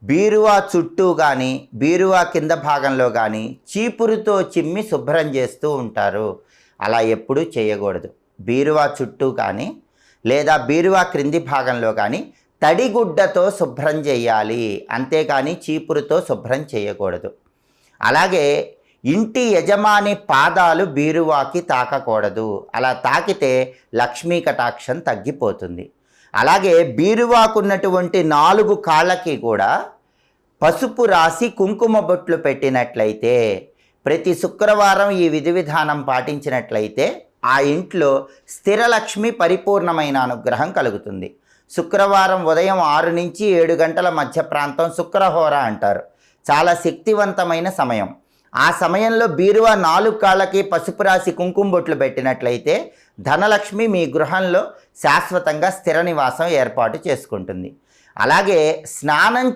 బీరువా చుట్టూ కానీ బీరువా కింద భాగంలో కానీ చీపురుతో చిమ్మి శుభ్రం చేస్తూ ఉంటారు. అలా ఎప్పుడూ చేయకూడదు. బీరువా చుట్టూ కానీ లేదా బీరువా క్రింది భాగంలో కానీ తడిగుడ్డతో శుభ్రం చేయాలి, అంతేకాని చీపురుతో శుభ్రం చేయకూడదు. అలాగే ఇంటి యజమాని పాదాలు బీరువాకి తాకకూడదు. అలా తాకితే లక్ష్మీ కటాక్షం తగ్గిపోతుంది. అలాగే బీరువాకున్నటువంటి 4 కాళ్ళకి కూడా పసుపు రాసి కుంకుమ బొట్లు పెట్టినట్లయితే, ప్రతి శుక్రవారం ఈ విధి విధానం పాటించినట్లయితే ఆ ఇంట్లో స్థిరలక్ష్మి పరిపూర్ణమైన అనుగ్రహం కలుగుతుంది. శుక్రవారం ఉదయం 6 నుంచి 7 గంటల మధ్య ప్రాంతం శుక్రహోర అంటారు. చాలా శక్తివంతమైన సమయం. ఆ సమయంలో బీరువా 4 కాళ్ళకి పసుపు రాసి కుంకుమ బొట్లు పెట్టినట్లయితే ధనలక్ష్మి మీ గృహంలో శాశ్వతంగా స్థిర నివాసం ఏర్పాటు చేసుకుంటుంది. అలాగే స్నానం